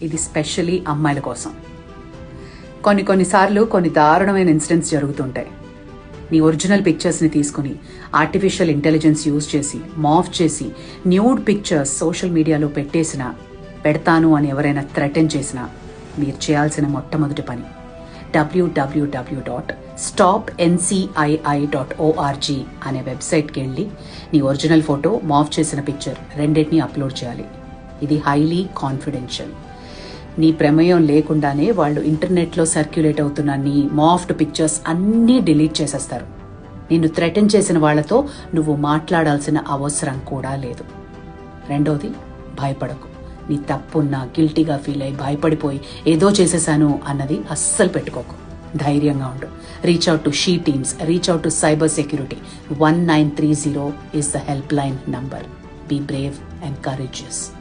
ఇది స్పెషల్లీ అమ్మాయిల కోసం. కొన్నిసార్లు కొన్ని దారుణమైన ఇన్సిడెంట్స్ జరుగుతుంటాయి. నీ ఒరిజినల్ పిక్చర్స్ని తీసుకుని ఆర్టిఫిషియల్ ఇంటెలిజెన్స్ యూజ్ చేసి మాఫ్ చేసి న్యూడ్ పిక్చర్స్ సోషల్ మీడియాలో పెడతాను అని ఎవరైనా థ్రెటన్ చేసినా మీరు చేయాల్సిన మొట్టమొదటి పని www.stopncii.org అనే వెబ్సైట్కి వెళ్ళి నీ ఒరిజినల్ ఫోటో, మాఫ్ చేసిన పిక్చర్ రెండింటినీ అప్లోడ్ చేయాలి. ఇది హైలీ కాన్ఫిడెన్షియల్. నీ ప్రమేయం లేకుండానే వాళ్ళు ఇంటర్నెట్లో సర్క్యులేట్ అవుతున్న నీ మాఫ్డ్ పిక్చర్స్ అన్నీ డిలీట్ చేసేస్తారు. నిన్ను థ్రెటన్ చేసిన వాళ్లతో నువ్వు మాట్లాడాల్సిన అవసరం కూడా లేదు. రెండోది, భయపడకు. నీ తప్పున్నా గిల్టీగా ఫీల్ అయ్యి భయపడిపోయి ఏదో చేసేసాను అన్నది అస్సలు పెట్టుకోకు. ధైర్యంగా ఉండు. Reach out to she teams, reach out to cyber security. 1930 is the helpline number. Be brave and courageous.